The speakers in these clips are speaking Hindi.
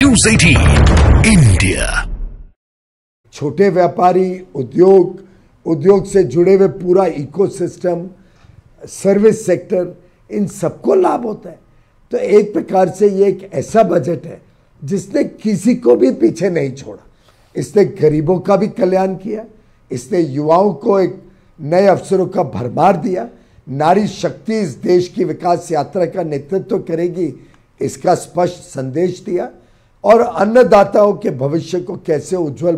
News 18 India. छोटे व्यापारी, उद्योग से जुड़े हुए पूरा इकोसिस्टम, सर्विस सेक्टर, इन सबको लाभ होता है। तो एक प्रकार से ये एक ऐसा बजट है जिसने किसी को भी पीछे नहीं छोड़ा। इसने गरीबों का भी कल्याण किया, इसने युवाओं को एक नए अवसरों का भरमार दिया। नारी शक्ति इस देश की विकास यात्रा का नेतृत्व करेगी, इसका स्पष्ट संदेश दिया। और अन्नदाताओं के भविष्य को कैसे उज्जवल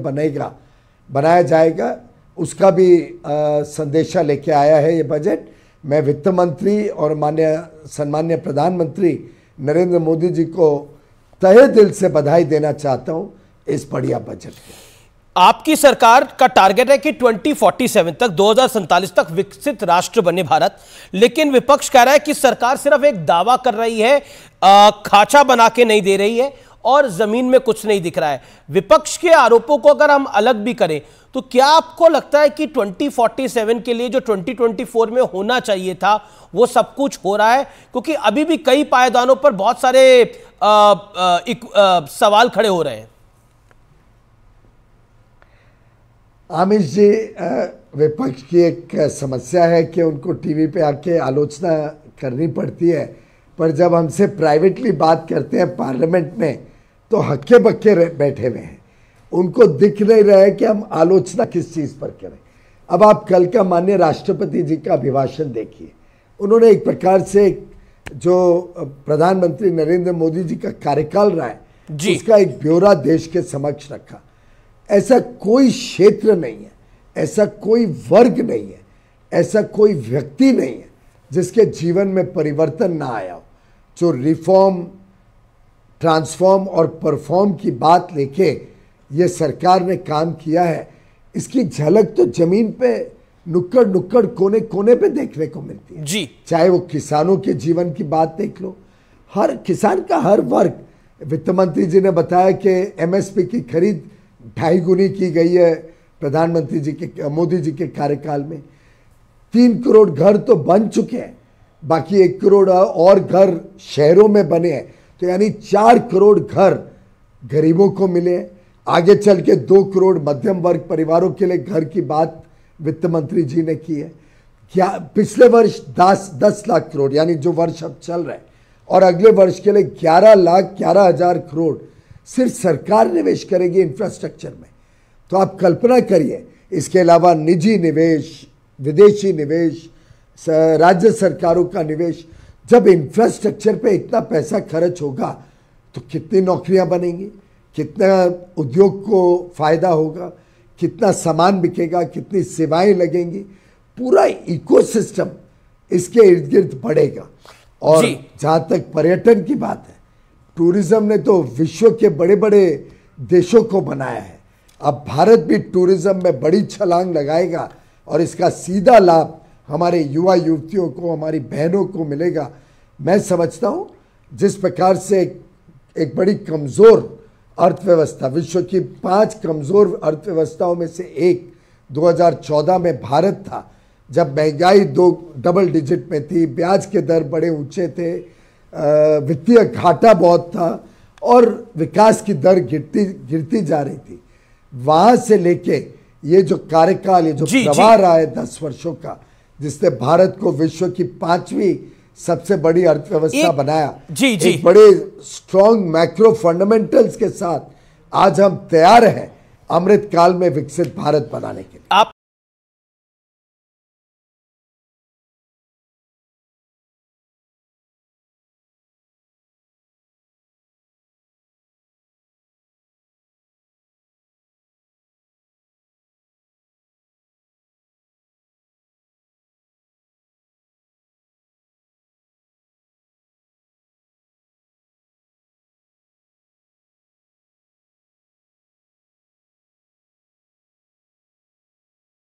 बनाया जाएगा, उसका भी संदेशा लेके आया है ये बजट। मैं वित्त मंत्री और सम्मान्य प्रधानमंत्री नरेंद्र मोदी जी को तहे दिल से बधाई देना चाहता हूं इस बढ़िया बजट को। आपकी सरकार का टारगेट है कि 2047 तक 2047 तक विकसित राष्ट्र बने भारत, लेकिन विपक्ष कह रहा है कि सरकार सिर्फ एक दावा कर रही है, खाचा बना के नहीं दे रही है और जमीन में कुछ नहीं दिख रहा है। विपक्ष के आरोपों को अगर हम अलग भी करें तो क्या आपको लगता है कि 2047 के लिए जो 2024 में होना चाहिए था वो सब कुछ हो रहा है? क्योंकि अभी भी कई पायदानों पर बहुत सारे सवाल खड़े हो रहे हैं। आमिष जी, विपक्ष की एक समस्या है कि उनको टीवी पे आके आलोचना करनी पड़ती है, पर जब हमसे प्राइवेटली बात करते हैं पार्लियामेंट में तो हक्के बक्के बैठे हुए हैं। उनको दिख नहीं रहा है कि हम आलोचना किस चीज़ पर करें। अब आप कल का माननीय राष्ट्रपति जी का अभिभाषण देखिए। उन्होंने एक प्रकार से जो प्रधानमंत्री नरेंद्र मोदी जी का कार्यकाल रहा है उसका एक ब्यौरा देश के समक्ष रखा। ऐसा कोई क्षेत्र नहीं है, ऐसा कोई वर्ग नहीं है, ऐसा कोई व्यक्ति नहीं है जिसके जीवन में परिवर्तन ना आया हो। जो रिफॉर्म, ट्रांसफॉर्म और परफॉर्म की बात लेके ये सरकार ने काम किया है, इसकी झलक तो जमीन पे नुक्कड़ कोने कोने पे देखने को मिलती है जी। चाहे चाहे वो किसानों के जीवन की बात देख लो, हर किसान का हर वर्ग। वित्त मंत्री जी ने बताया कि एमएसपी की खरीद 2.5 गुनी की गई है प्रधानमंत्री जी के, मोदी जी के कार्यकाल में। 3 करोड़ घर तो बन चुके हैं, बाकी 1 करोड़ और घर शहरों में बने हैं, तो यानी 4 करोड़ घर गरीबों को मिले हैं। आगे चल के 2 करोड़ मध्यम वर्ग परिवारों के लिए घर की बात वित्त मंत्री जी ने की है। क्या पिछले वर्ष 10 लाख करोड़, यानी जो वर्ष अब चल रहा है, और अगले वर्ष के लिए 11,11,000 करोड़ सिर्फ सरकार निवेश करेगी इंफ्रास्ट्रक्चर में। तो आप कल्पना करिए, इसके अलावा निजी निवेश, विदेशी निवेश, राज्य सरकारों का निवेश। जब इंफ्रास्ट्रक्चर पे इतना पैसा खर्च होगा तो कितनी नौकरियां बनेंगी, कितना उद्योग को फायदा होगा, कितना सामान बिकेगा, कितनी सेवाएं लगेंगी, पूरा इकोसिस्टम इसके इर्द गिर्द बढ़ेगा। और जहां तक पर्यटन की बात है, टूरिज्म ने तो विश्व के बड़े बड़े देशों को बनाया है। अब भारत भी टूरिज्म में बड़ी छलांग लगाएगा और इसका सीधा लाभ हमारे युवा युवतियों को, हमारी बहनों को मिलेगा। मैं समझता हूं जिस प्रकार से एक बड़ी कमज़ोर अर्थव्यवस्था, विश्व की 5 कमज़ोर अर्थव्यवस्थाओं में से एक 2014 में भारत था, जब महंगाई डबल डिजिट में थी, ब्याज के दर बड़े ऊंचे थे, वित्तीय घाटा बहुत था और विकास की दर गिरती जा रही थी। वहां से लेके ये जो कार्यकाल, ये जो प्रवाह रहा है 10 वर्षों का, जिसने भारत को विश्व की 5वीं सबसे बड़ी अर्थव्यवस्था बनाया, एक बड़े स्ट्रॉन्ग मैक्रो फंडामेंटल्स के साथ आज हम तैयार हैं अमृत काल में विकसित भारत बनाने के लिए।